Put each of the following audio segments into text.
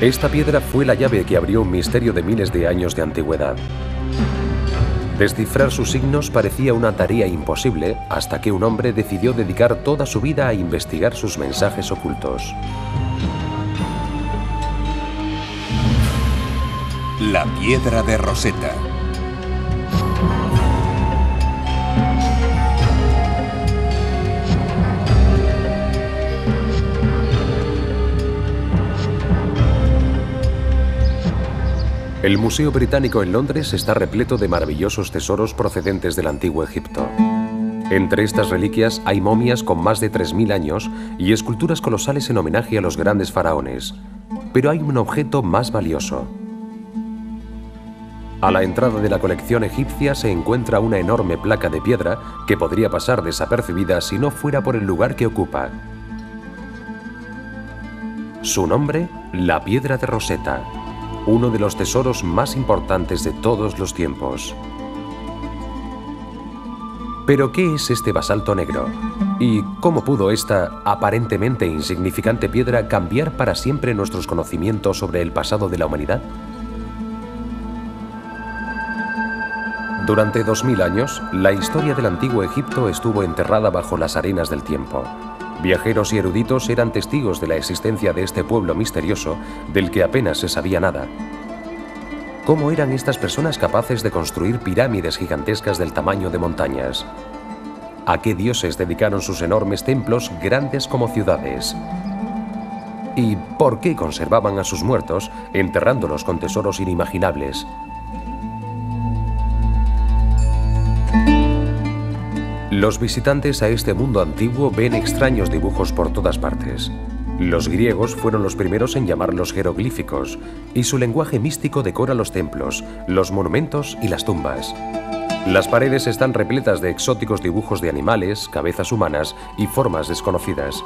Esta piedra fue la llave que abrió un misterio de miles de años de antigüedad. Descifrar sus signos parecía una tarea imposible hasta que un hombre decidió dedicar toda su vida a investigar sus mensajes ocultos. La piedra de Rosetta. El Museo Británico en Londres está repleto de maravillosos tesoros procedentes del antiguo Egipto. Entre estas reliquias hay momias con más de 3000 años y esculturas colosales en homenaje a los grandes faraones. Pero hay un objeto más valioso. A la entrada de la colección egipcia se encuentra una enorme placa de piedra que podría pasar desapercibida si no fuera por el lugar que ocupa. Su nombre, la piedra de Rosetta, uno de los tesoros más importantes de todos los tiempos. ¿Pero qué es este basalto negro? ¿Y cómo pudo esta aparentemente insignificante piedra cambiar para siempre nuestros conocimientos sobre el pasado de la humanidad? Durante 2000 años, la historia del antiguo Egipto estuvo enterrada bajo las arenas del tiempo. Viajeros y eruditos eran testigos de la existencia de este pueblo misterioso del que apenas se sabía nada. ¿Cómo eran estas personas capaces de construir pirámides gigantescas del tamaño de montañas? ¿A qué dioses dedicaron sus enormes templos grandes como ciudades? ¿Y por qué conservaban a sus muertos, enterrándolos con tesoros inimaginables? Los visitantes a este mundo antiguo ven extraños dibujos por todas partes. Los griegos fueron los primeros en llamarlos jeroglíficos, y su lenguaje místico decora los templos, los monumentos y las tumbas. Las paredes están repletas de exóticos dibujos de animales, cabezas humanas y formas desconocidas.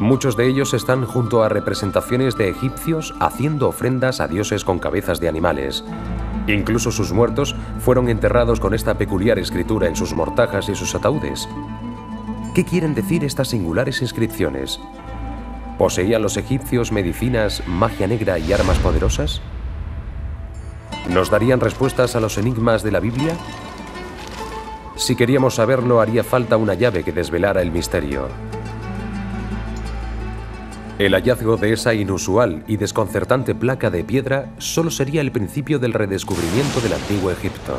Muchos de ellos están junto a representaciones de egipcios haciendo ofrendas a dioses con cabezas de animales. Incluso sus muertos fueron enterrados con esta peculiar escritura en sus mortajas y sus ataúdes. ¿Qué quieren decir estas singulares inscripciones? ¿Poseían los egipcios medicinas, magia negra y armas poderosas? ¿Nos darían respuestas a los enigmas de la Biblia? Si queríamos saberlo, haría falta una llave que desvelara el misterio. El hallazgo de esa inusual y desconcertante placa de piedra solo sería el principio del redescubrimiento del antiguo Egipto.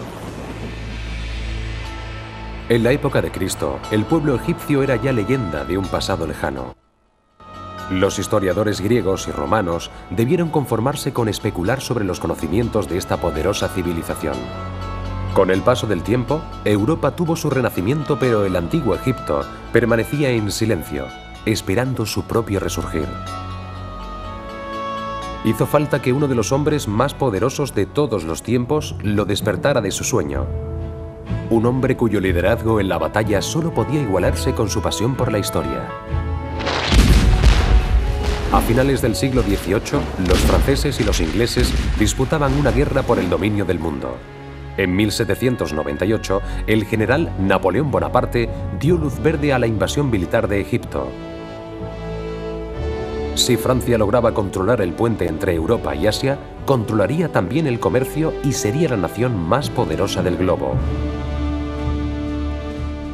En la época de Cristo, el pueblo egipcio era ya leyenda de un pasado lejano. Los historiadores griegos y romanos debieron conformarse con especular sobre los conocimientos de esta poderosa civilización. Con el paso del tiempo, Europa tuvo su renacimiento, pero el antiguo Egipto permanecía en silencio, esperando su propio resurgir. Hizo falta que uno de los hombres más poderosos de todos los tiempos lo despertara de su sueño. Un hombre cuyo liderazgo en la batalla solo podía igualarse con su pasión por la historia. A finales del siglo XVIII, los franceses y los ingleses disputaban una guerra por el dominio del mundo. En 1798, el general Napoleón Bonaparte dio luz verde a la invasión militar de Egipto. Si Francia lograba controlar el puente entre Europa y Asia, controlaría también el comercio y sería la nación más poderosa del globo.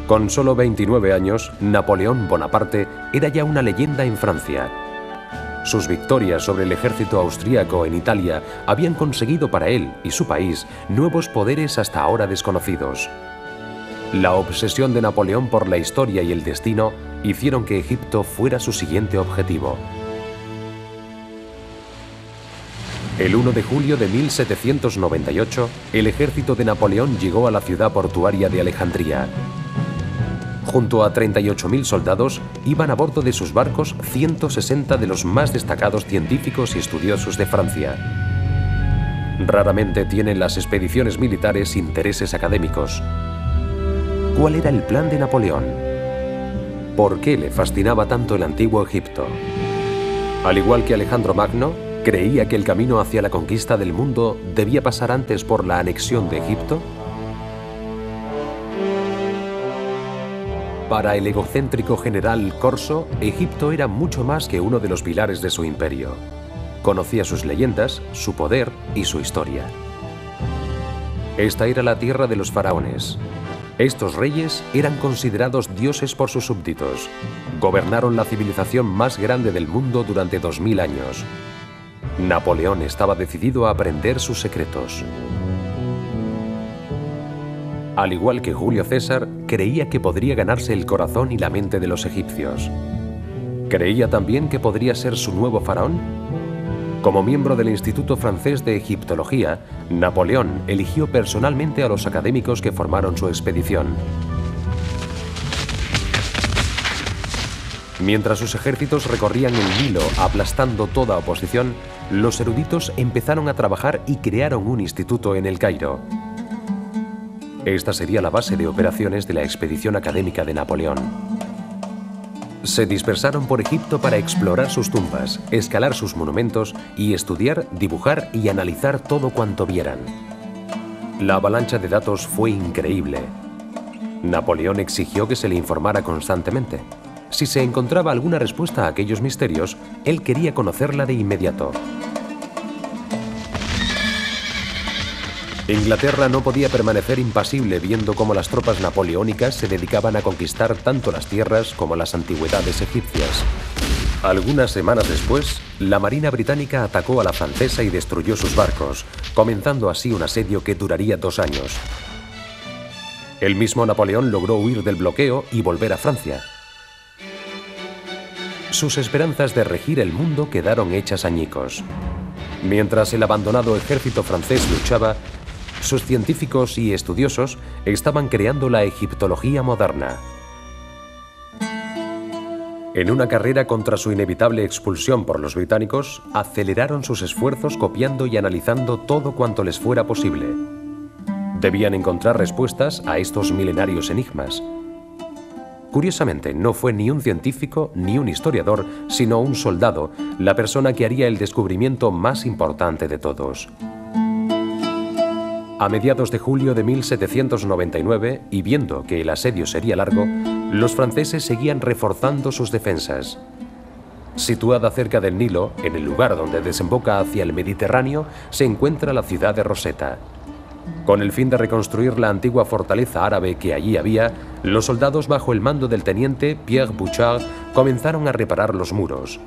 Con solo 29 años, Napoleón Bonaparte era ya una leyenda en Francia. Sus victorias sobre el ejército austríaco en Italia habían conseguido para él y su país nuevos poderes hasta ahora desconocidos. La obsesión de Napoleón por la historia y el destino hicieron que Egipto fuera su siguiente objetivo. El 1 de julio de 1798, el ejército de Napoleón llegó a la ciudad portuaria de Alejandría. Junto a 38.000 soldados, iban a bordo de sus barcos 160 de los más destacados científicos y estudiosos de Francia. Raramente tienen las expediciones militares intereses académicos. ¿Cuál era el plan de Napoleón? ¿Por qué le fascinaba tanto el antiguo Egipto? Al igual que Alejandro Magno, ¿creía que el camino hacia la conquista del mundo debía pasar antes por la anexión de Egipto? Para el egocéntrico general Corso, Egipto era mucho más que uno de los pilares de su imperio. Conocía sus leyendas, su poder y su historia. Esta era la tierra de los faraones. Estos reyes eran considerados dioses por sus súbditos. Gobernaron la civilización más grande del mundo durante 2000 años. Napoleón estaba decidido a aprender sus secretos. Al igual que Julio César, creía que podría ganarse el corazón y la mente de los egipcios. ¿Creía también que podría ser su nuevo faraón? Como miembro del Instituto Francés de Egiptología, Napoleón eligió personalmente a los académicos que formaron su expedición. Mientras sus ejércitos recorrían el Nilo aplastando toda oposición, los eruditos empezaron a trabajar y crearon un instituto en El Cairo. Esta sería la base de operaciones de la expedición académica de Napoleón. Se dispersaron por Egipto para explorar sus tumbas, escalar sus monumentos y estudiar, dibujar y analizar todo cuanto vieran. La avalancha de datos fue increíble. Napoleón exigió que se le informara constantemente. Si se encontraba alguna respuesta a aquellos misterios, él quería conocerla de inmediato. Inglaterra no podía permanecer impasible viendo cómo las tropas napoleónicas se dedicaban a conquistar tanto las tierras como las antigüedades egipcias. Algunas semanas después, la Marina británica atacó a la francesa y destruyó sus barcos, comenzando así un asedio que duraría 2 años. El mismo Napoleón logró huir del bloqueo y volver a Francia. Sus esperanzas de regir el mundo quedaron hechas añicos. Mientras el abandonado ejército francés luchaba, sus científicos y estudiosos estaban creando la egiptología moderna. En una carrera contra su inevitable expulsión por los británicos, aceleraron sus esfuerzos copiando y analizando todo cuanto les fuera posible. Debían encontrar respuestas a estos milenarios enigmas. Curiosamente, no fue ni un científico ni un historiador, sino un soldado, la persona que haría el descubrimiento más importante de todos. A mediados de julio de 1799, y viendo que el asedio sería largo, los franceses seguían reforzando sus defensas. Situada cerca del Nilo, en el lugar donde desemboca hacia el Mediterráneo, se encuentra la ciudad de Rosetta. Con el fin de reconstruir la antigua fortaleza árabe que allí había, los soldados bajo el mando del teniente Pierre Bouchard comenzaron a reparar los muros.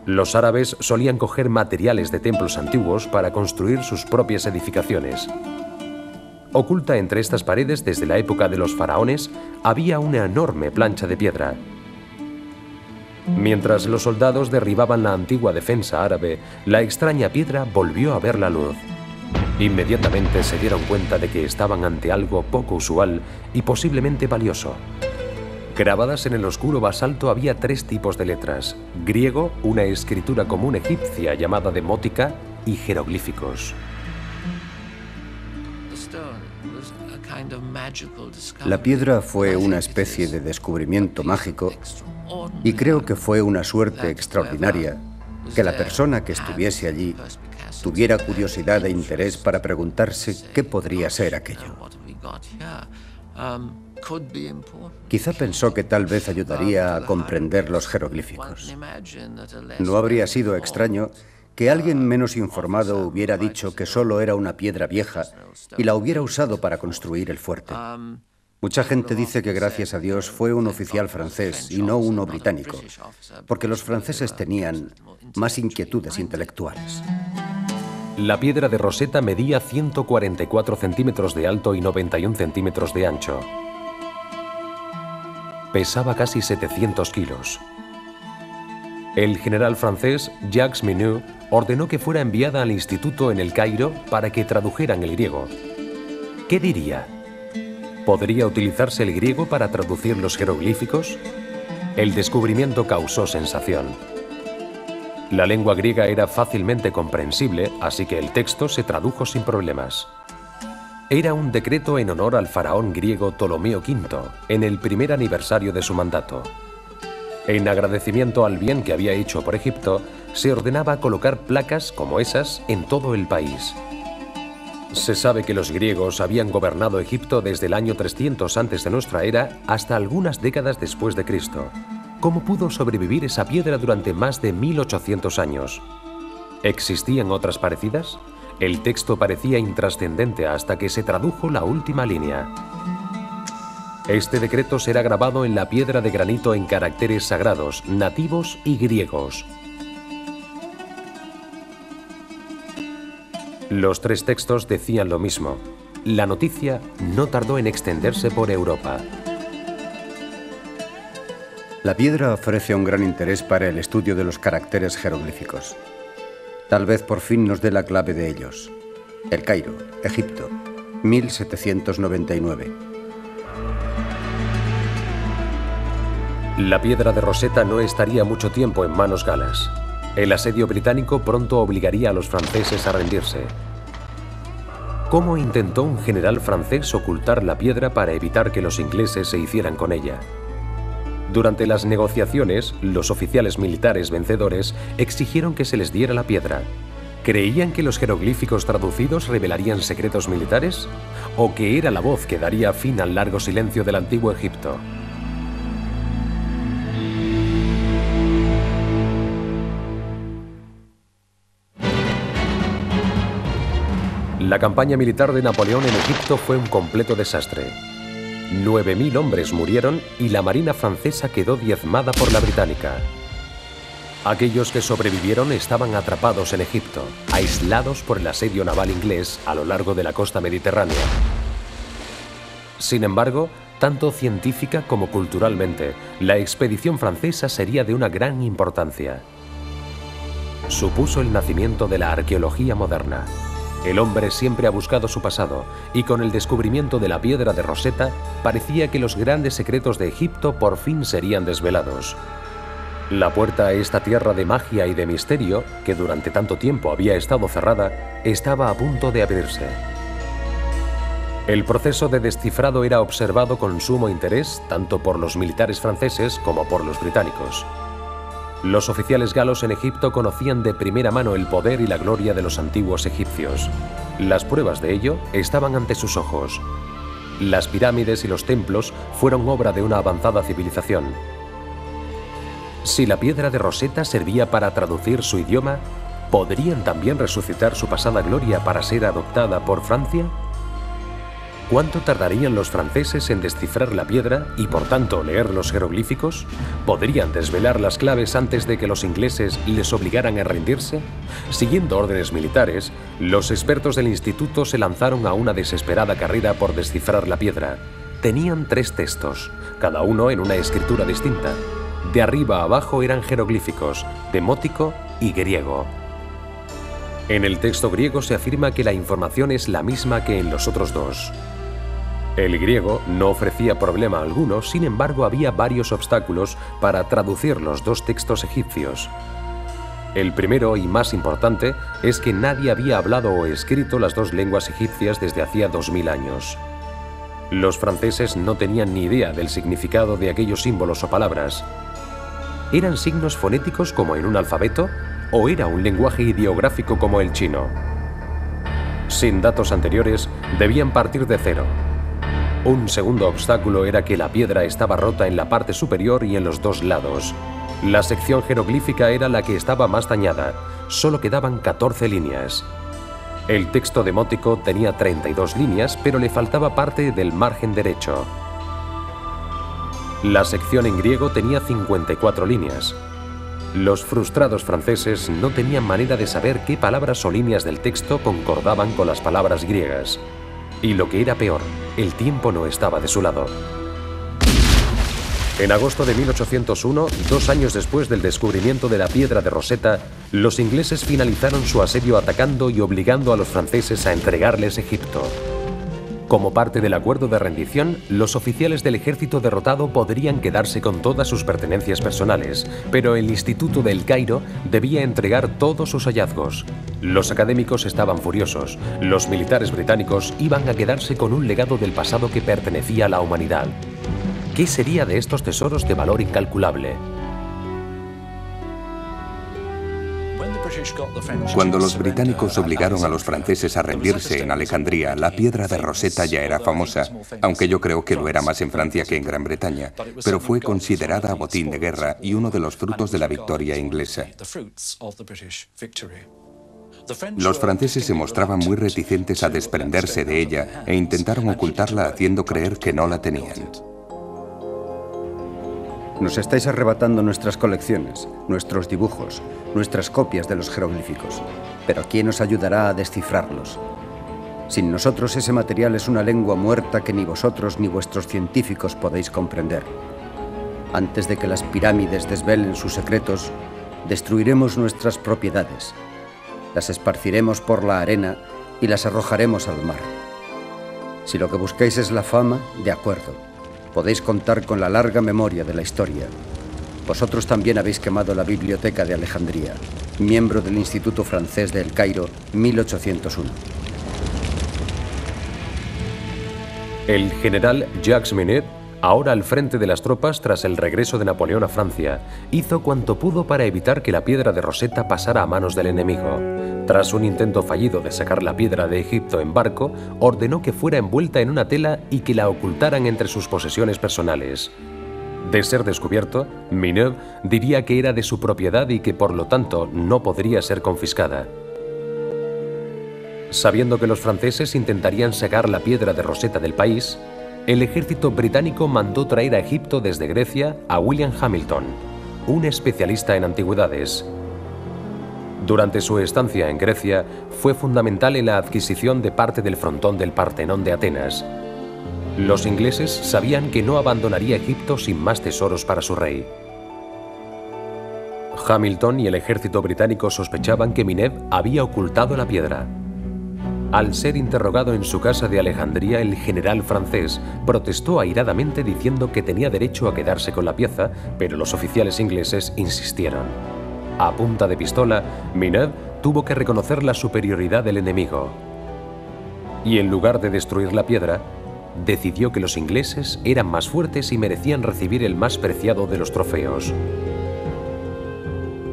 Los árabes solían coger materiales de templos antiguos para construir sus propias edificaciones. Oculta entre estas paredes desde la época de los faraones, había una enorme plancha de piedra. Mientras los soldados derribaban la antigua defensa árabe, la extraña piedra volvió a ver la luz. Inmediatamente se dieron cuenta de que estaban ante algo poco usual y posiblemente valioso. Grabadas en el oscuro basalto había 3 tipos de letras: griego, una escritura común egipcia llamada demótica, y jeroglíficos. La piedra fue una especie de descubrimiento mágico y creo que fue una suerte extraordinaria que la persona que estuviese allí tuviera curiosidad e interés para preguntarse qué podría ser aquello. Quizá pensó que tal vez ayudaría a comprender los jeroglíficos. No habría sido extraño que alguien menos informado hubiera dicho que solo era una piedra vieja y la hubiera usado para construir el fuerte. Mucha gente dice que gracias a Dios fue un oficial francés y no uno británico, porque los franceses tenían más inquietudes intelectuales. La piedra de Rosetta medía 144 centímetros de alto y 91 centímetros de ancho. Pesaba casi 700 kilos. El general francés Jacques Minut ordenó que fuera enviada al instituto en El Cairo para que tradujeran el griego. ¿Qué diría? ¿Podría utilizarse el griego para traducir los jeroglíficos? El descubrimiento causó sensación. La lengua griega era fácilmente comprensible, así que el texto se tradujo sin problemas. Era un decreto en honor al faraón griego Ptolomeo V, en el primer aniversario de su mandato. En agradecimiento al bien que había hecho por Egipto, se ordenaba colocar placas como esas en todo el país. Se sabe que los griegos habían gobernado Egipto desde el año 300 antes de nuestra era hasta algunas décadas después de Cristo. ¿Cómo pudo sobrevivir esa piedra durante más de 1800 años? ¿Existían otras parecidas? El texto parecía intrascendente hasta que se tradujo la última línea. Este decreto será grabado en la piedra de granito en caracteres sagrados, nativos y griegos. Los tres textos decían lo mismo. La noticia no tardó en extenderse por Europa. La piedra ofrece un gran interés para el estudio de los caracteres jeroglíficos. Tal vez por fin nos dé la clave de ellos. El Cairo, Egipto, 1799. La piedra de Rosetta no estaría mucho tiempo en manos galas. El asedio británico pronto obligaría a los franceses a rendirse. ¿Cómo intentó un general francés ocultar la piedra para evitar que los ingleses se hicieran con ella? Durante las negociaciones, los oficiales militares vencedores exigieron que se les diera la piedra. ¿Creían que los jeroglíficos traducidos revelarían secretos militares? ¿O que era la voz que daría fin al largo silencio del antiguo Egipto? La campaña militar de Napoleón en Egipto fue un completo desastre. 9.000 hombres murieron y la marina francesa quedó diezmada por la británica. Aquellos que sobrevivieron estaban atrapados en Egipto, aislados por el asedio naval inglés a lo largo de la costa mediterránea. Sin embargo, tanto científica como culturalmente, la expedición francesa sería de una gran importancia. Supuso el nacimiento de la arqueología moderna. El hombre siempre ha buscado su pasado, y con el descubrimiento de la piedra de Rosetta, parecía que los grandes secretos de Egipto por fin serían desvelados. La puerta a esta tierra de magia y de misterio, que durante tanto tiempo había estado cerrada, estaba a punto de abrirse. El proceso de descifrado era observado con sumo interés tanto por los militares franceses como por los británicos. Los oficiales galos en Egipto conocían de primera mano el poder y la gloria de los antiguos egipcios. Las pruebas de ello estaban ante sus ojos. Las pirámides y los templos fueron obra de una avanzada civilización. Si la piedra de Rosetta servía para traducir su idioma, ¿podrían también resucitar su pasada gloria para ser adoptada por Francia? ¿Cuánto tardarían los franceses en descifrar la piedra y, por tanto, leer los jeroglíficos? ¿Podrían desvelar las claves antes de que los ingleses les obligaran a rendirse? Siguiendo órdenes militares, los expertos del instituto se lanzaron a una desesperada carrera por descifrar la piedra. Tenían 3 textos, cada uno en una escritura distinta. De arriba a abajo eran jeroglíficos, demótico y griego. En el texto griego se afirma que la información es la misma que en los otros 2. El griego no ofrecía problema alguno, sin embargo había varios obstáculos para traducir los 2 textos egipcios. El primero y más importante es que nadie había hablado o escrito las 2 lenguas egipcias desde hacía 2000 años. Los franceses no tenían ni idea del significado de aquellos símbolos o palabras. ¿Eran signos fonéticos como en un alfabeto o era un lenguaje ideográfico como el chino? Sin datos anteriores, debían partir de cero. Un segundo obstáculo era que la piedra estaba rota en la parte superior y en los 2 lados. La sección jeroglífica era la que estaba más dañada. Solo quedaban 14 líneas. El texto demótico tenía 32 líneas, pero le faltaba parte del margen derecho. La sección en griego tenía 54 líneas. Los frustrados franceses no tenían manera de saber qué palabras o líneas del texto concordaban con las palabras griegas. Y lo que era peor, el tiempo no estaba de su lado. En agosto de 1801, 2 años después del descubrimiento de la piedra de Rosetta, los ingleses finalizaron su asedio atacando y obligando a los franceses a entregarles Egipto. Como parte del acuerdo de rendición, los oficiales del ejército derrotado podrían quedarse con todas sus pertenencias personales, pero el Instituto del Cairo debía entregar todos sus hallazgos. Los académicos estaban furiosos. Los militares británicos iban a quedarse con un legado del pasado que pertenecía a la humanidad. ¿Qué sería de estos tesoros de valor incalculable? Cuando los británicos obligaron a los franceses a rendirse en Alejandría, la piedra de Rosetta ya era famosa, aunque yo creo que lo era más en Francia que en Gran Bretaña, pero fue considerada botín de guerra y uno de los frutos de la victoria inglesa. Los franceses se mostraban muy reticentes a desprenderse de ella e intentaron ocultarla haciendo creer que no la tenían. Nos estáis arrebatando nuestras colecciones, nuestros dibujos, nuestras copias de los jeroglíficos. Pero ¿quién nos ayudará a descifrarlos? Sin nosotros ese material es una lengua muerta que ni vosotros ni vuestros científicos podéis comprender. Antes de que las pirámides desvelen sus secretos, destruiremos nuestras propiedades. Las esparciremos por la arena y las arrojaremos al mar. Si lo que buscáis es la fama, de acuerdo. Podéis contar con la larga memoria de la historia. Vosotros también habéis quemado la Biblioteca de Alejandría, miembro del Instituto Francés de El Cairo, 1801. El general Jacques Minette, ahora al frente de las tropas tras el regreso de Napoleón a Francia, hizo cuanto pudo para evitar que la piedra de Rosetta pasara a manos del enemigo. Tras un intento fallido de sacar la piedra de Egipto en barco, ordenó que fuera envuelta en una tela y que la ocultaran entre sus posesiones personales. De ser descubierto, Minette diría que era de su propiedad y que por lo tanto no podría ser confiscada. Sabiendo que los franceses intentarían sacar la piedra de Rosetta del país, el ejército británico mandó traer a Egipto desde Grecia a William Hamilton, un especialista en antigüedades. Durante su estancia en Grecia, fue fundamental en la adquisición de parte del frontón del Partenón de Atenas. Los ingleses sabían que no abandonaría Egipto sin más tesoros para su rey. Hamilton y el ejército británico sospechaban que Minette había ocultado la piedra. Al ser interrogado en su casa de Alejandría, el general francés protestó airadamente diciendo que tenía derecho a quedarse con la pieza, pero los oficiales ingleses insistieron. A punta de pistola, Minette tuvo que reconocer la superioridad del enemigo. Y en lugar de destruir la piedra, decidió que los ingleses eran más fuertes y merecían recibir el más preciado de los trofeos.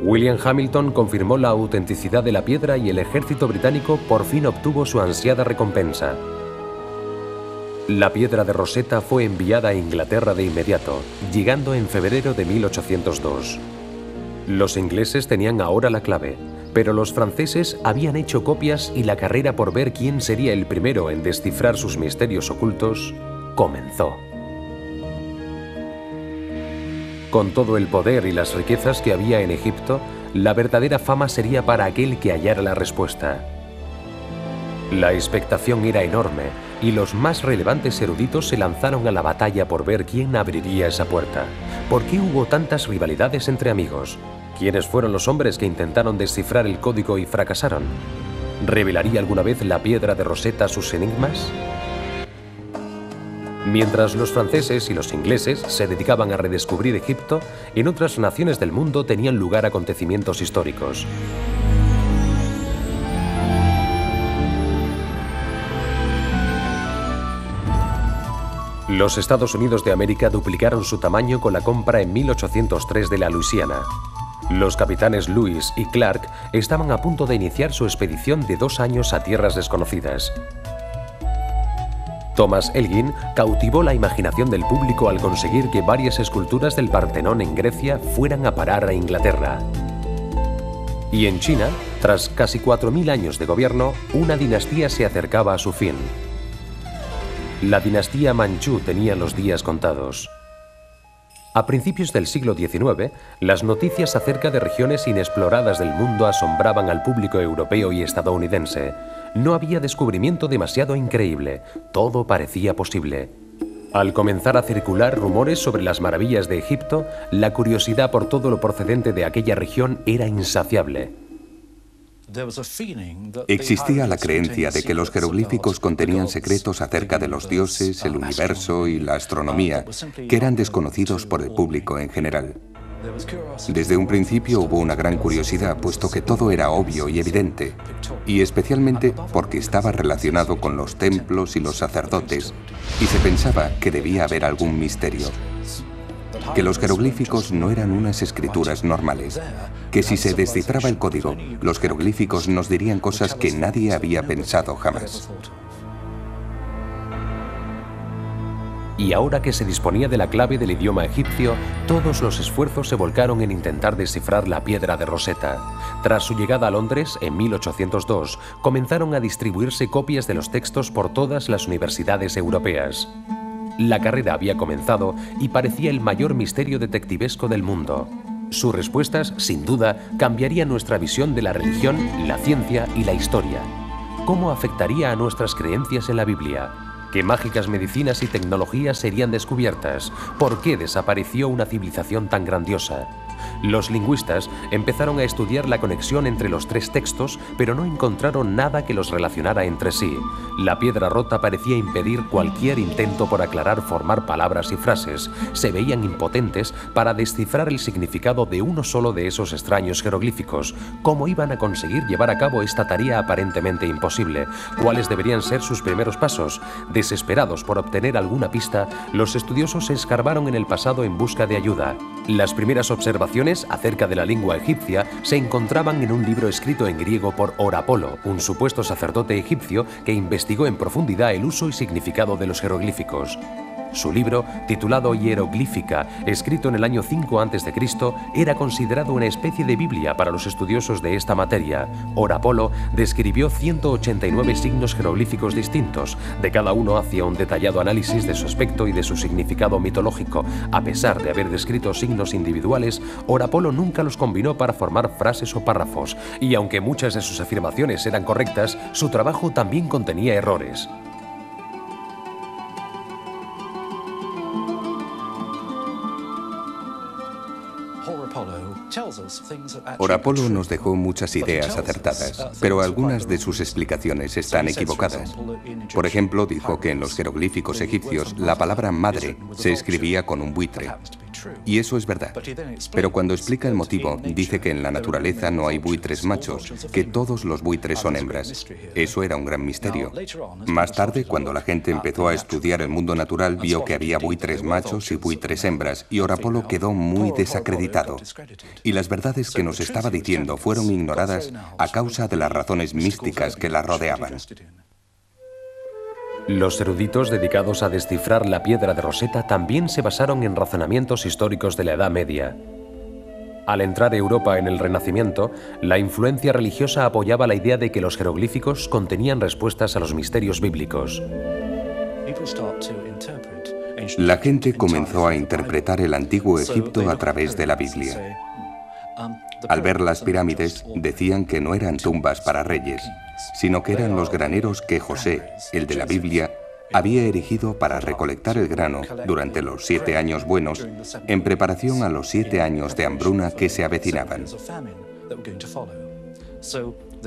William Hamilton confirmó la autenticidad de la piedra y el ejército británico por fin obtuvo su ansiada recompensa. La piedra de Rosetta fue enviada a Inglaterra de inmediato, llegando en febrero de 1802. Los ingleses tenían ahora la clave, pero los franceses habían hecho copias y la carrera por ver quién sería el primero en descifrar sus misterios ocultos comenzó. Con todo el poder y las riquezas que había en Egipto, la verdadera fama sería para aquel que hallara la respuesta. La expectación era enorme y los más relevantes eruditos se lanzaron a la batalla por ver quién abriría esa puerta. ¿Por qué hubo tantas rivalidades entre amigos? ¿Quiénes fueron los hombres que intentaron descifrar el código y fracasaron? ¿Revelaría alguna vez la piedra de Rosetta sus enigmas? Mientras los franceses y los ingleses se dedicaban a redescubrir Egipto, en otras naciones del mundo tenían lugar acontecimientos históricos. Los Estados Unidos de América duplicaron su tamaño con la compra en 1803 de la Luisiana. Los capitanes Lewis y Clark estaban a punto de iniciar su expedición de 2 años a tierras desconocidas. Thomas Elgin cautivó la imaginación del público al conseguir que varias esculturas del Partenón en Grecia fueran a parar a Inglaterra. Y en China, tras casi 4000 años de gobierno, una dinastía se acercaba a su fin. La dinastía Manchú tenía los días contados. A principios del siglo XIX, las noticias acerca de regiones inexploradas del mundo asombraban al público europeo y estadounidense. No había descubrimiento demasiado increíble, todo parecía posible. Al comenzar a circular rumores sobre las maravillas de Egipto, la curiosidad por todo lo procedente de aquella región era insaciable. Existía la creencia de que los jeroglíficos contenían secretos acerca de los dioses, el universo y la astronomía, que eran desconocidos por el público en general. Desde un principio hubo una gran curiosidad, puesto que todo era obvio y evidente, y especialmente porque estaba relacionado con los templos y los sacerdotes, y se pensaba que debía haber algún misterio. Que los jeroglíficos no eran unas escrituras normales, que si se descifraba el código, los jeroglíficos nos dirían cosas que nadie había pensado jamás. y ahora que se disponía de la clave del idioma egipcio, todos los esfuerzos se volcaron en intentar descifrar la piedra de Rosetta. Tras su llegada a Londres, en 1802, comenzaron a distribuirse copias de los textos por todas las universidades europeas. La carrera había comenzado y parecía el mayor misterio detectivesco del mundo. Sus respuestas, sin duda, cambiarían nuestra visión de la religión, la ciencia y la historia. ¿Cómo afectaría a nuestras creencias en la Biblia? ¿Qué mágicas medicinas y tecnologías serían descubiertas? ¿Por qué desapareció una civilización tan grandiosa? Los lingüistas empezaron a estudiar la conexión entre los tres textos, pero no encontraron nada que los relacionara entre sí. La piedra rota parecía impedir cualquier intento por aclarar, formar palabras y frases. Se veían impotentes para descifrar el significado de uno solo de esos extraños jeroglíficos. ¿Cómo iban a conseguir llevar a cabo esta tarea aparentemente imposible? ¿Cuáles deberían ser sus primeros pasos? Desesperados por obtener alguna pista, los estudiosos se escarbaron en el pasado en busca de ayuda. Las primeras observaciones acerca de la lengua egipcia se encontraban en un libro escrito en griego por Orapolo, un supuesto sacerdote egipcio que investigó en profundidad el uso y significado de los jeroglíficos. Su libro, titulado Hieroglífica, escrito en el año 5 a.C., era considerado una especie de Biblia para los estudiosos de esta materia. Orapolo describió 189 signos jeroglíficos distintos. De cada uno hacía un detallado análisis de su aspecto y de su significado mitológico. A pesar de haber descrito signos individuales, Orapolo nunca los combinó para formar frases o párrafos. Y aunque muchas de sus afirmaciones eran correctas, su trabajo también contenía errores. Orapolo nos dejó muchas ideas acertadas, pero algunas de sus explicaciones están equivocadas. Por ejemplo, dijo que en los jeroglíficos egipcios la palabra madre se escribía con un buitre. Y eso es verdad. Pero cuando explica el motivo, dice que en la naturaleza no hay buitres machos, que todos los buitres son hembras. Eso era un gran misterio. Más tarde, cuando la gente empezó a estudiar el mundo natural, vio que había buitres machos y buitres hembras, y Orapolo quedó muy desacreditado. Y las verdades que nos estaba diciendo fueron ignoradas a causa de las razones místicas que la rodeaban. Los eruditos dedicados a descifrar la piedra de Rosetta también se basaron en razonamientos históricos de la Edad Media. Al entrar a Europa en el Renacimiento, la influencia religiosa apoyaba la idea de que los jeroglíficos contenían respuestas a los misterios bíblicos. La gente comenzó a interpretar el antiguo Egipto a través de la Biblia. Al ver las pirámides, decían que no eran tumbas para reyes, sino que eran los graneros que José, el de la Biblia, había erigido para recolectar el grano durante los 7 años buenos, en preparación a los 7 años de hambruna que se avecinaban.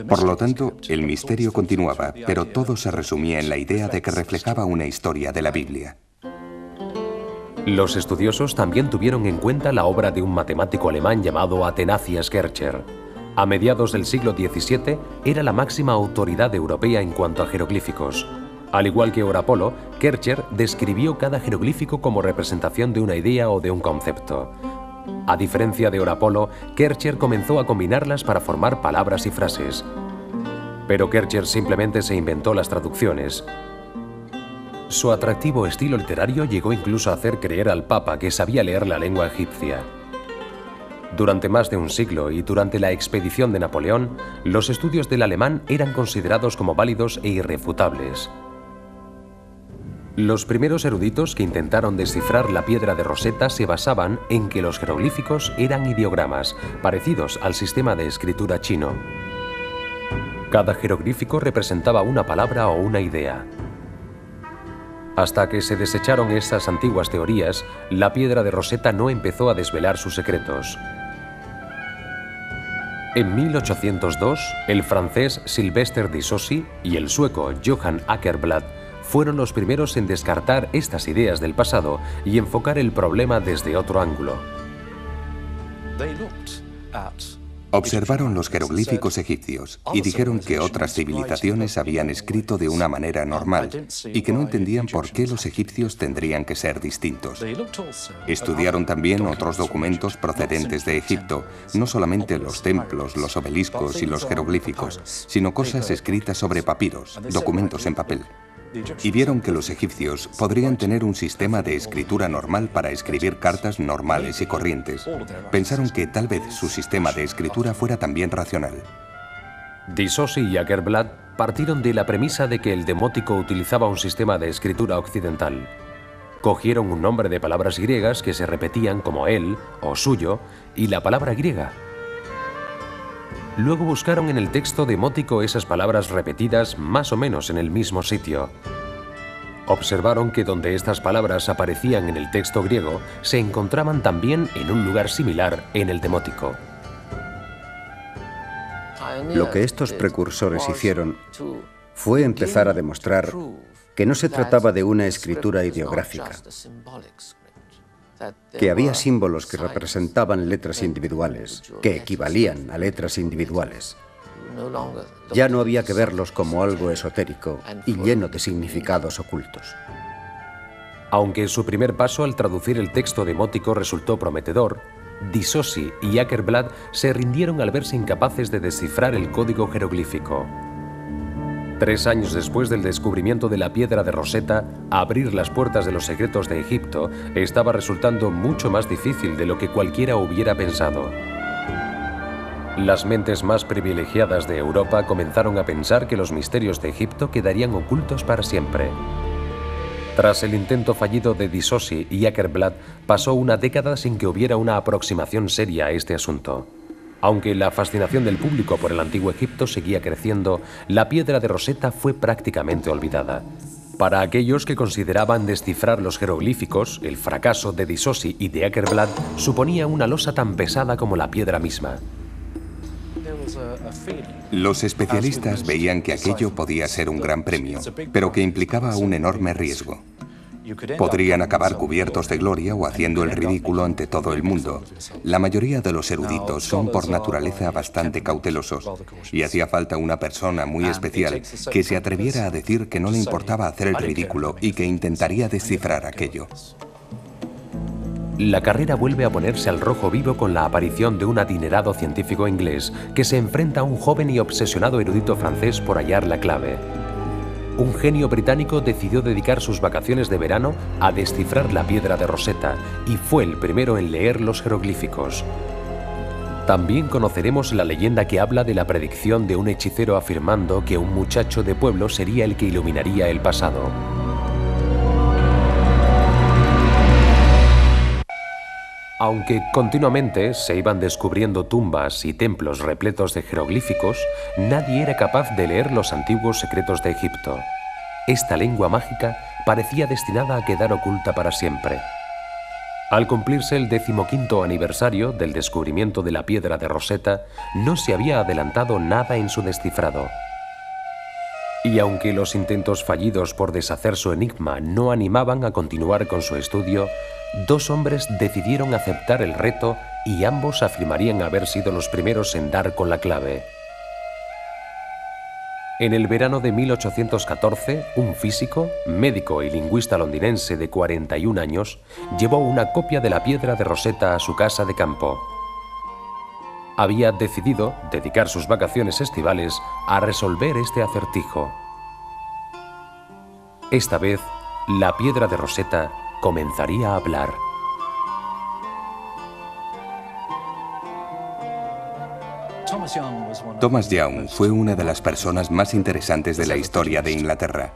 Por lo tanto, el misterio continuaba, pero todo se resumía en la idea de que reflejaba una historia de la Biblia. Los estudiosos también tuvieron en cuenta la obra de un matemático alemán llamado Athanasius Kircher. A mediados del siglo XVII era la máxima autoridad europea en cuanto a jeroglíficos. Al igual que Orapolo, Kircher describió cada jeroglífico como representación de una idea o de un concepto. A diferencia de Orapolo, Kircher comenzó a combinarlas para formar palabras y frases. Pero Kircher simplemente se inventó las traducciones. Su atractivo estilo literario llegó incluso a hacer creer al Papa que sabía leer la lengua egipcia. Durante más de un siglo y durante la expedición de Napoleón, los estudios del alemán eran considerados como válidos e irrefutables. Los primeros eruditos que intentaron descifrar la piedra de Rosetta se basaban en que los jeroglíficos eran ideogramas, parecidos al sistema de escritura chino. Cada jeroglífico representaba una palabra o una idea. Hasta que se desecharon esas antiguas teorías, la piedra de Rosetta no empezó a desvelar sus secretos. En 1802, el francés Sylvester de Saussure y el sueco Johan Åkerblad fueron los primeros en descartar estas ideas del pasado y enfocar el problema desde otro ángulo. Observaron los jeroglíficos egipcios y dijeron que otras civilizaciones habían escrito de una manera normal y que no entendían por qué los egipcios tendrían que ser distintos. Estudiaron también otros documentos procedentes de Egipto, no solamente los templos, los obeliscos y los jeroglíficos, sino cosas escritas sobre papiros, documentos en papel. y vieron que los egipcios podrían tener un sistema de escritura normal para escribir cartas normales y corrientes. Pensaron que tal vez su sistema de escritura fuera también racional. Disosi y Åkerblad partieron de la premisa de que el demótico utilizaba un sistema de escritura occidental. Cogieron un nombre de palabras griegas que se repetían como él o suyo y la palabra griega. Luego buscaron en el texto demótico esas palabras repetidas más o menos en el mismo sitio. Observaron que donde estas palabras aparecían en el texto griego, se encontraban también en un lugar similar en el demótico. Lo que estos precursores hicieron fue empezar a demostrar que no se trataba de una escritura ideográfica, que había símbolos que representaban letras individuales, que equivalían a letras individuales. Ya no había que verlos como algo esotérico y lleno de significados ocultos. Aunque su primer paso al traducir el texto demótico resultó prometedor, Disosi y Åkerblad se rindieron al verse incapaces de descifrar el código jeroglífico. 3 años después del descubrimiento de la piedra de Rosetta, abrir las puertas de los secretos de Egipto estaba resultando mucho más difícil de lo que cualquiera hubiera pensado. Las mentes más privilegiadas de Europa comenzaron a pensar que los misterios de Egipto quedarían ocultos para siempre. Tras el intento fallido de Disosi y Åkerblad, pasó una década sin que hubiera una aproximación seria a este asunto. Aunque la fascinación del público por el antiguo Egipto seguía creciendo, la piedra de Rosetta fue prácticamente olvidada. Para aquellos que consideraban descifrar los jeroglíficos, el fracaso de Disosi y de Åkerblad suponía una losa tan pesada como la piedra misma. Los especialistas veían que aquello podía ser un gran premio, pero que implicaba un enorme riesgo. Podrían acabar cubiertos de gloria o haciendo el ridículo ante todo el mundo. La mayoría de los eruditos son por naturaleza bastante cautelosos, y hacía falta una persona muy especial que se atreviera a decir que no le importaba hacer el ridículo y que intentaría descifrar aquello. La carrera vuelve a ponerse al rojo vivo con la aparición de un adinerado científico inglés que se enfrenta a un joven y obsesionado erudito francés por hallar la clave. Un genio británico decidió dedicar sus vacaciones de verano a descifrar la piedra de Rosetta y fue el primero en leer los jeroglíficos. También conoceremos la leyenda que habla de la predicción de un hechicero afirmando que un muchacho de pueblo sería el que iluminaría el pasado. Aunque continuamente se iban descubriendo tumbas y templos repletos de jeroglíficos, nadie era capaz de leer los antiguos secretos de Egipto. Esta lengua mágica parecía destinada a quedar oculta para siempre. Al cumplirse el 15º aniversario del descubrimiento de la piedra de Rosetta, no se había adelantado nada en su descifrado. Y aunque los intentos fallidos por deshacer su enigma no animaban a continuar con su estudio, 2 hombres decidieron aceptar el reto y ambos afirmarían haber sido los primeros en dar con la clave. En el verano de 1814, un físico, médico y lingüista londinense de 41 años llevó una copia de la piedra de Rosetta a su casa de campo. Había decidido dedicar sus vacaciones estivales a resolver este acertijo. Esta vez, la piedra de Rosetta comenzaría a hablar. Thomas Young fue una de las personas más interesantes de la historia de Inglaterra.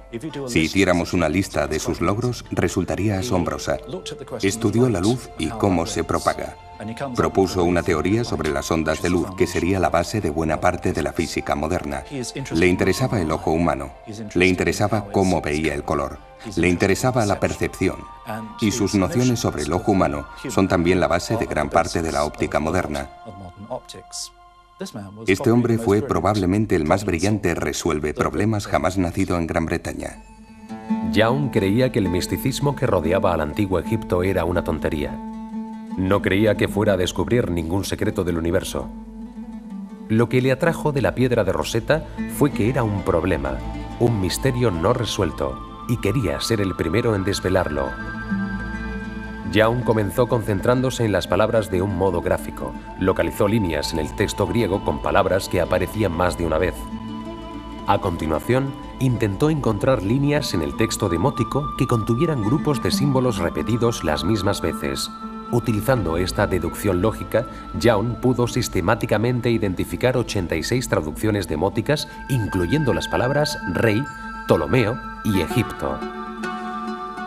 Si hiciéramos una lista de sus logros, resultaría asombrosa. Estudió la luz y cómo se propaga. Propuso una teoría sobre las ondas de luz que sería la base de buena parte de la física moderna. Le interesaba el ojo humano. Le interesaba cómo veía el color. Le interesaba la percepción. Y sus nociones sobre el ojo humano son también la base de gran parte de la óptica moderna. Este hombre fue probablemente el más brillante resuelve problemas jamás nacido en Gran Bretaña. Young creía que el misticismo que rodeaba al antiguo Egipto era una tontería. No creía que fuera a descubrir ningún secreto del universo. Lo que le atrajo de la piedra de Rosetta fue que era un problema, un misterio no resuelto, y quería ser el primero en desvelarlo. Young comenzó concentrándose en las palabras de un modo gráfico. Localizó líneas en el texto griego con palabras que aparecían más de una vez. A continuación, intentó encontrar líneas en el texto demótico que contuvieran grupos de símbolos repetidos las mismas veces. Utilizando esta deducción lógica, Young pudo sistemáticamente identificar 86 traducciones demóticas, incluyendo las palabras rey, Ptolomeo y Egipto.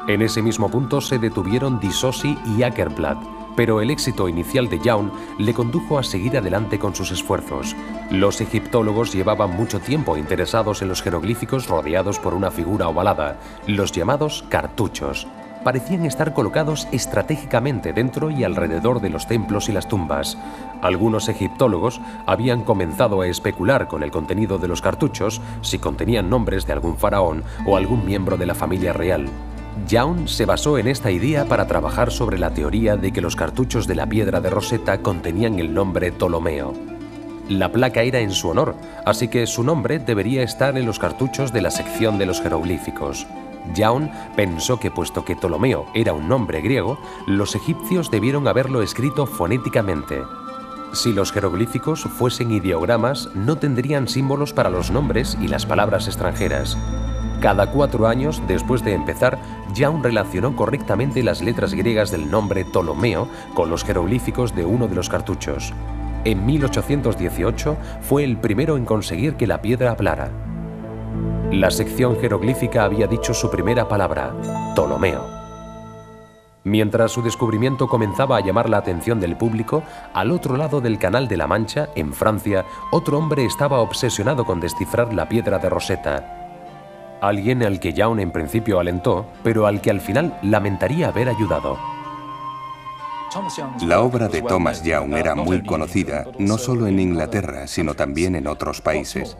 En ese mismo punto se detuvieron Disosi y Åkerblad, pero el éxito inicial de Young le condujo a seguir adelante con sus esfuerzos. Los egiptólogos llevaban mucho tiempo interesados en los jeroglíficos rodeados por una figura ovalada, los llamados cartuchos. Parecían estar colocados estratégicamente dentro y alrededor de los templos y las tumbas. Algunos egiptólogos habían comenzado a especular con el contenido de los cartuchos, si contenían nombres de algún faraón o algún miembro de la familia real. Young se basó en esta idea para trabajar sobre la teoría de que los cartuchos de la piedra de Rosetta contenían el nombre Ptolomeo. La placa era en su honor, así que su nombre debería estar en los cartuchos de la sección de los jeroglíficos. Young pensó que puesto que Ptolomeo era un nombre griego, los egipcios debieron haberlo escrito fonéticamente. Si los jeroglíficos fuesen ideogramas, no tendrían símbolos para los nombres y las palabras extranjeras. Cada 4 años después de empezar, Young relacionó correctamente las letras griegas del nombre Ptolomeo con los jeroglíficos de uno de los cartuchos. En 1818 fue el primero en conseguir que la piedra hablara. La sección jeroglífica había dicho su primera palabra, Ptolomeo. Mientras su descubrimiento comenzaba a llamar la atención del público, al otro lado del Canal de la Mancha, en Francia, otro hombre estaba obsesionado con descifrar la piedra de Rosetta. Alguien al que Young en principio alentó, pero al que al final lamentaría haber ayudado. La obra de Thomas Young era muy conocida, no solo en Inglaterra, sino también en otros países.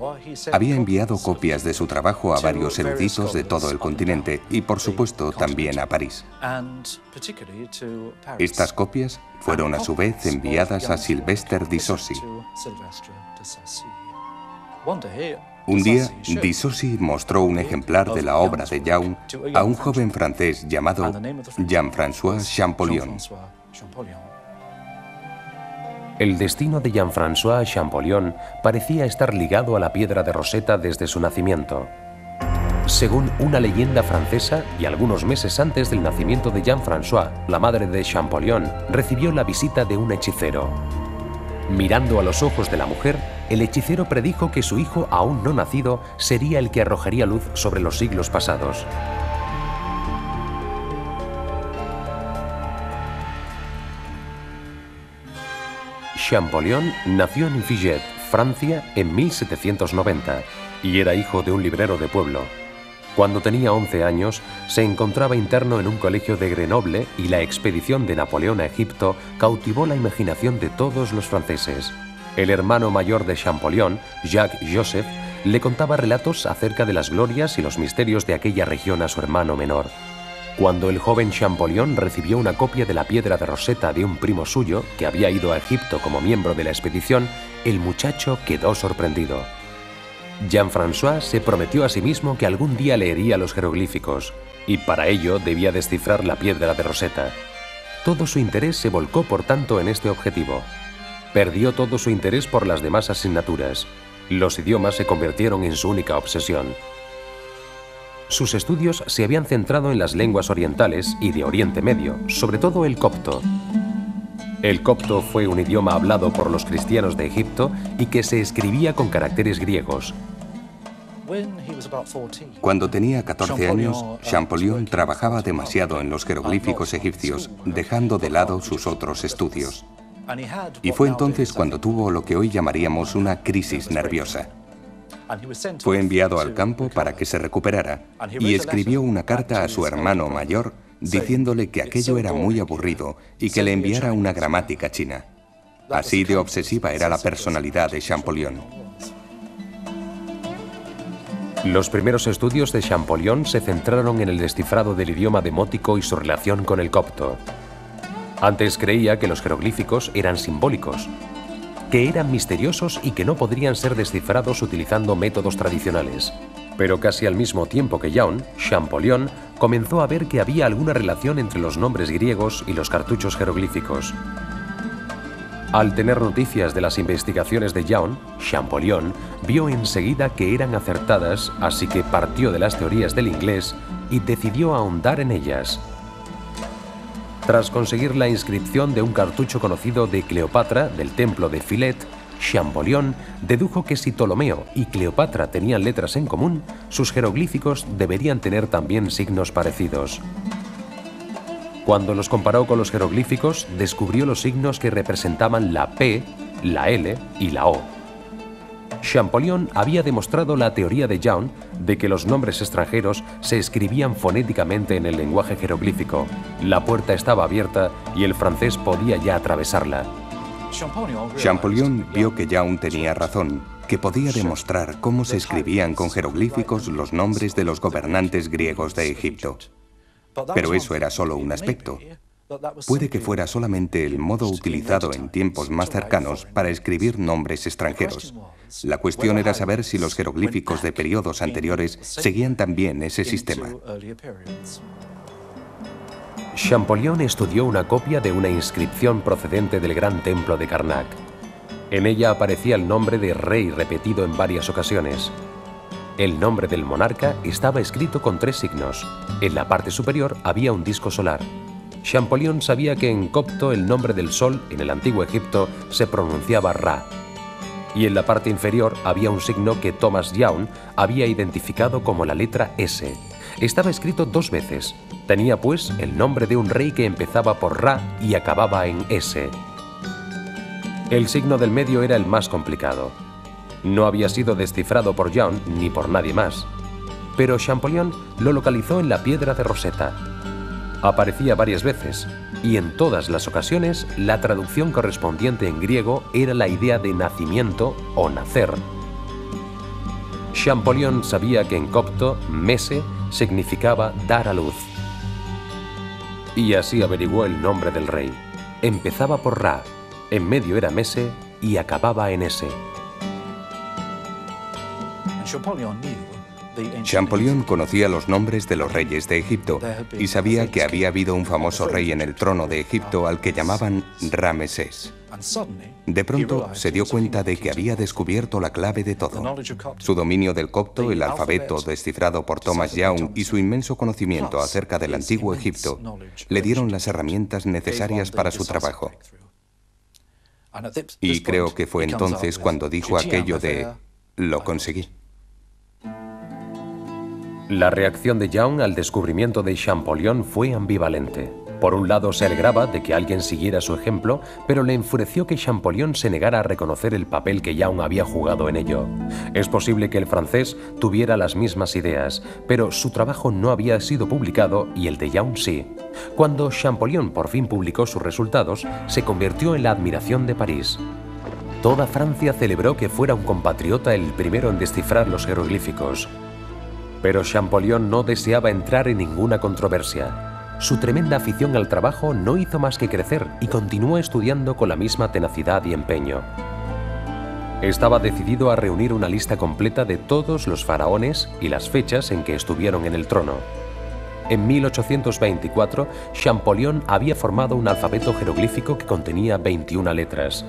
Había enviado copias de su trabajo a varios eruditos de todo el continente y, por supuesto, también a París. Estas copias fueron a su vez enviadas a Sylvester Disosi. Un día, Disosi mostró un ejemplar de la obra de Young a un joven francés llamado Jean-François Champollion. El destino de Jean-François Champollion parecía estar ligado a la piedra de Rosetta desde su nacimiento. Según una leyenda francesa, y algunos meses antes del nacimiento de Jean-François, la madre de Champollion recibió la visita de un hechicero. Mirando a los ojos de la mujer, el hechicero predijo que su hijo aún no nacido sería el que arrojaría luz sobre los siglos pasados. Champollion nació en Figeac, Francia, en 1790 y era hijo de un librero de pueblo. Cuando tenía 11 años, se encontraba interno en un colegio de Grenoble y la expedición de Napoleón a Egipto cautivó la imaginación de todos los franceses. El hermano mayor de Champollion, Jacques Joseph, le contaba relatos acerca de las glorias y los misterios de aquella región a su hermano menor. Cuando el joven Champollion recibió una copia de la piedra de Rosetta de un primo suyo, que había ido a Egipto como miembro de la expedición, el muchacho quedó sorprendido. Jean-François se prometió a sí mismo que algún día leería los jeroglíficos, y para ello debía descifrar la piedra de Rosetta. Todo su interés se volcó por tanto en este objetivo. Perdió todo su interés por las demás asignaturas. Los idiomas se convirtieron en su única obsesión. Sus estudios se habían centrado en las lenguas orientales y de Oriente Medio, sobre todo el copto. El copto fue un idioma hablado por los cristianos de Egipto y que se escribía con caracteres griegos. Cuando tenía 14 años, Champollion trabajaba demasiado en los jeroglíficos egipcios, dejando de lado sus otros estudios. Y fue entonces cuando tuvo lo que hoy llamaríamos una crisis nerviosa. Fue enviado al campo para que se recuperara y escribió una carta a su hermano mayor diciéndole que aquello era muy aburrido y que le enviara una gramática china. Así de obsesiva era la personalidad de Champollion. Los primeros estudios de Champollion se centraron en el descifrado del idioma demótico y su relación con el copto. Antes creía que los jeroglíficos eran simbólicos, que eran misteriosos y que no podrían ser descifrados utilizando métodos tradicionales. Pero casi al mismo tiempo que Young, Champollion comenzó a ver que había alguna relación entre los nombres griegos y los cartuchos jeroglíficos. Al tener noticias de las investigaciones de Young, Champollion vio enseguida que eran acertadas, así que partió de las teorías del inglés y decidió ahondar en ellas. Tras conseguir la inscripción de un cartucho conocido de Cleopatra del templo de Filet, Champollion dedujo que si Ptolomeo y Cleopatra tenían letras en común, sus jeroglíficos deberían tener también signos parecidos. Cuando los comparó con los jeroglíficos, descubrió los signos que representaban la P, la L y la O. Champollion había demostrado la teoría de Young de que los nombres extranjeros se escribían fonéticamente en el lenguaje jeroglífico. La puerta estaba abierta y el francés podía ya atravesarla. Champollion vio que Young tenía razón, que podía demostrar cómo se escribían con jeroglíficos los nombres de los gobernantes griegos de Egipto. Pero eso era solo un aspecto. Puede que fuera solamente el modo utilizado en tiempos más cercanos para escribir nombres extranjeros. La cuestión era saber si los jeroglíficos de periodos anteriores seguían también ese sistema. Champollion estudió una copia de una inscripción procedente del gran templo de Karnak. En ella aparecía el nombre de rey repetido en varias ocasiones. El nombre del monarca estaba escrito con 3 signos. En la parte superior había un disco solar. Champollion sabía que en copto el nombre del sol en el antiguo Egipto se pronunciaba Ra. Y en la parte inferior había un signo que Thomas Young había identificado como la letra S. Estaba escrito 2 veces. Tenía pues el nombre de un rey que empezaba por Ra y acababa en S. El signo del medio era el más complicado. No había sido descifrado por Young ni por nadie más. Pero Champollion lo localizó en la piedra de Rosetta. Aparecía varias veces, y en todas las ocasiones la traducción correspondiente en griego era la idea de nacimiento o nacer. Champollion sabía que en copto, mese significaba dar a luz. Y así averiguó el nombre del rey. Empezaba por Ra, en medio era mese y acababa en S. Champollion conocía los nombres de los reyes de Egipto y sabía que había habido un famoso rey en el trono de Egipto al que llamaban Ramesés. De pronto se dio cuenta de que había descubierto la clave de todo. Su dominio del copto, el alfabeto descifrado por Thomas Young y su inmenso conocimiento acerca del antiguo Egipto le dieron las herramientas necesarias para su trabajo. Y creo que fue entonces cuando dijo aquello de «lo conseguí». La reacción de Young al descubrimiento de Champollion fue ambivalente. Por un lado se alegraba de que alguien siguiera su ejemplo, pero le enfureció que Champollion se negara a reconocer el papel que Young había jugado en ello. Es posible que el francés tuviera las mismas ideas, pero su trabajo no había sido publicado y el de Young sí. Cuando Champollion por fin publicó sus resultados, se convirtió en la admiración de París. Toda Francia celebró que fuera un compatriota el primero en descifrar los jeroglíficos. Pero Champollion no deseaba entrar en ninguna controversia. Su tremenda afición al trabajo no hizo más que crecer y continuó estudiando con la misma tenacidad y empeño. Estaba decidido a reunir una lista completa de todos los faraones y las fechas en que estuvieron en el trono. En 1824, Champollion había formado un alfabeto jeroglífico que contenía 21 letras.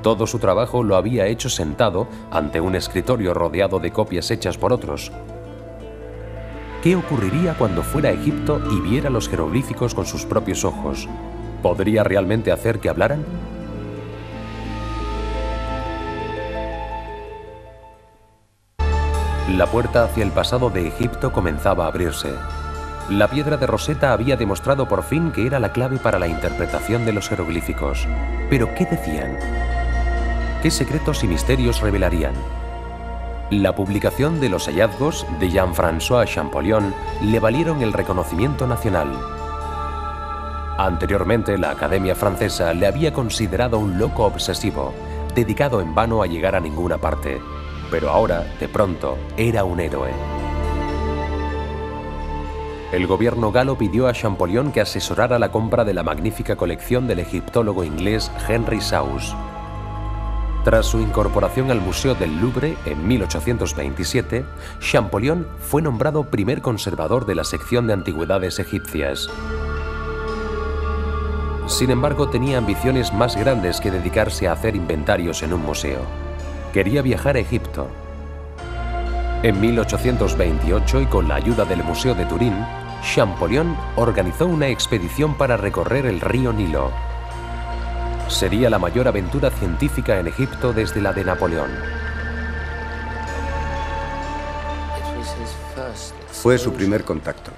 Todo su trabajo lo había hecho sentado ante un escritorio rodeado de copias hechas por otros. ¿Qué ocurriría cuando fuera a Egipto y viera los jeroglíficos con sus propios ojos? ¿Podría realmente hacer que hablaran? La puerta hacia el pasado de Egipto comenzaba a abrirse. La piedra de Rosetta había demostrado por fin que era la clave para la interpretación de los jeroglíficos. ¿Pero qué decían? ¿Qué secretos y misterios revelarían? La publicación de los hallazgos de Jean-François Champollion le valieron el reconocimiento nacional. Anteriormente, la Academia Francesa le había considerado un loco obsesivo, dedicado en vano a llegar a ninguna parte. Pero ahora, de pronto, era un héroe. El gobierno galo pidió a Champollion que asesorara la compra de la magnífica colección del egiptólogo inglés Henry Sauss. Tras su incorporación al Museo del Louvre en 1827, Champollion fue nombrado primer conservador de la sección de antigüedades egipcias. Sin embargo, tenía ambiciones más grandes que dedicarse a hacer inventarios en un museo. Quería viajar a Egipto. En 1828, y con la ayuda del Museo de Turín, Champollion organizó una expedición para recorrer el río Nilo. Sería la mayor aventura científica en Egipto desde la de Napoleón. Fue su primer contacto.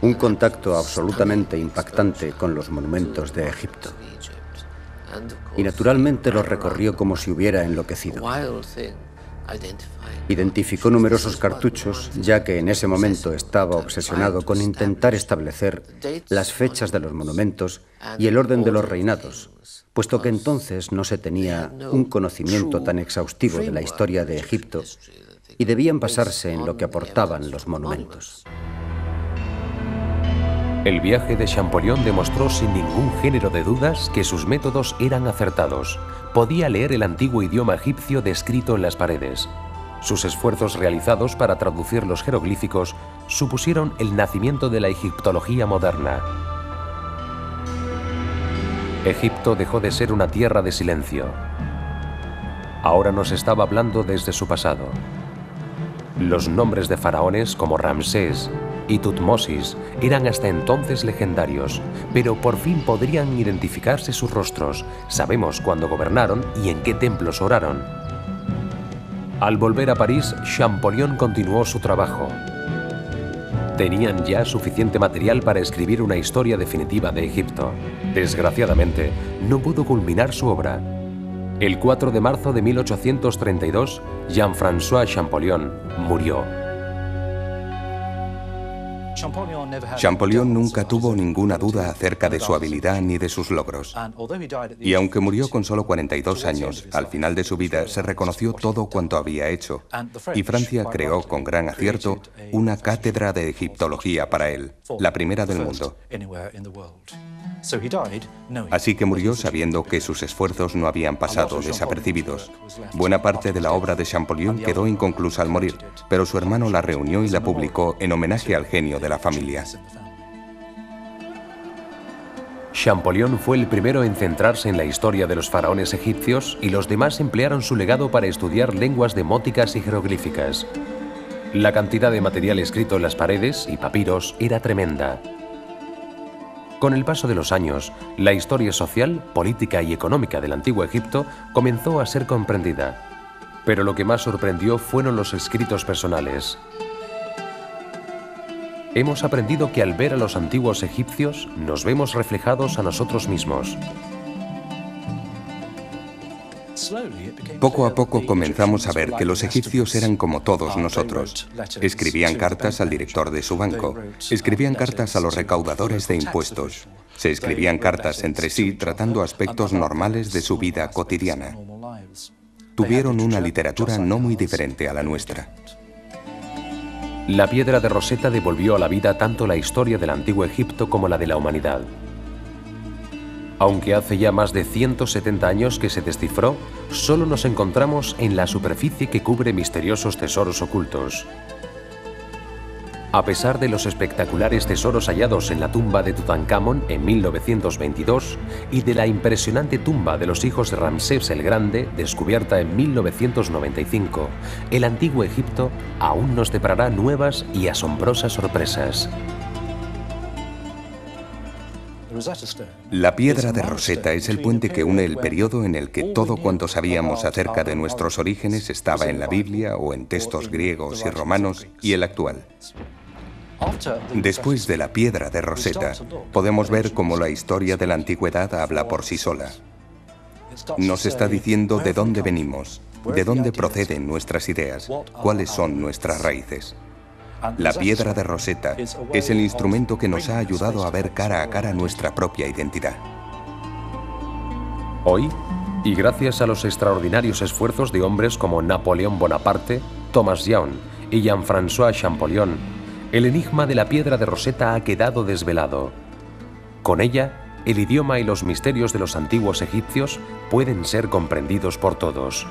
Un contacto absolutamente impactante con los monumentos de Egipto. Y naturalmente los recorrió como si hubiera enloquecido. Identificó numerosos cartuchos, ya que en ese momento estaba obsesionado con intentar establecer las fechas de los monumentos y el orden de los reinados, puesto que entonces no se tenía un conocimiento tan exhaustivo de la historia de Egipto y debían basarse en lo que aportaban los monumentos. El viaje de Champollion demostró sin ningún género de dudas que sus métodos eran acertados. Podía leer el antiguo idioma egipcio descrito en las paredes. Sus esfuerzos realizados para traducir los jeroglíficos supusieron el nacimiento de la egiptología moderna. Egipto dejó de ser una tierra de silencio. Ahora nos estaba hablando desde su pasado. Los nombres de faraones como Ramsés y Tutmosis eran hasta entonces legendarios, pero por fin podrían identificarse sus rostros. Sabemos cuándo gobernaron y en qué templos oraron. Al volver a París, Champollion continuó su trabajo. Tenían ya suficiente material para escribir una historia definitiva de Egipto. Desgraciadamente, no pudo culminar su obra. El 4 de marzo de 1832, Jean-François Champollion murió. Champollion nunca tuvo ninguna duda acerca de su habilidad ni de sus logros. Y aunque murió con solo 42 años, al final de su vida se reconoció todo cuanto había hecho. Y Francia creó con gran acierto una cátedra de egiptología para él, la primera del mundo. Así que murió sabiendo que sus esfuerzos no habían pasado desapercibidos. Buena parte de la obra de Champollion quedó inconclusa al morir, pero su hermano la reunió y la publicó en homenaje al genio de la familia. Champollion fue el primero en centrarse en la historia de los faraones egipcios y los demás emplearon su legado para estudiar lenguas demóticas y jeroglíficas. La cantidad de material escrito en las paredes y papiros era tremenda. Con el paso de los años, la historia social, política y económica del antiguo Egipto comenzó a ser comprendida. Pero lo que más sorprendió fueron los escritos personales. Hemos aprendido que al ver a los antiguos egipcios, nos vemos reflejados a nosotros mismos. Poco a poco comenzamos a ver que los egipcios eran como todos nosotros. Escribían cartas al director de su banco, escribían cartas a los recaudadores de impuestos, se escribían cartas entre sí tratando aspectos normales de su vida cotidiana. Tuvieron una literatura no muy diferente a la nuestra. La piedra de Rosetta devolvió a la vida tanto la historia del antiguo Egipto como la de la humanidad. Aunque hace ya más de 170 años que se descifró, solo nos encontramos en la superficie que cubre misteriosos tesoros ocultos. A pesar de los espectaculares tesoros hallados en la tumba de Tutankamón en 1922 y de la impresionante tumba de los hijos de Ramsés el Grande, descubierta en 1995, el antiguo Egipto aún nos deparará nuevas y asombrosas sorpresas. La piedra de Rosetta es el puente que une el periodo en el que todo cuanto sabíamos acerca de nuestros orígenes estaba en la Biblia o en textos griegos y romanos y el actual. Después de la piedra de Rosetta, podemos ver cómo la historia de la antigüedad habla por sí sola. Nos está diciendo de dónde venimos, de dónde proceden nuestras ideas, cuáles son nuestras raíces. La piedra de Rosetta es el instrumento que nos ha ayudado a ver cara a cara nuestra propia identidad. Hoy, y gracias a los extraordinarios esfuerzos de hombres como Napoleón Bonaparte, Thomas Young y Jean-François Champollion, el enigma de la piedra de Rosetta ha quedado desvelado. Con ella, el idioma y los misterios de los antiguos egipcios pueden ser comprendidos por todos.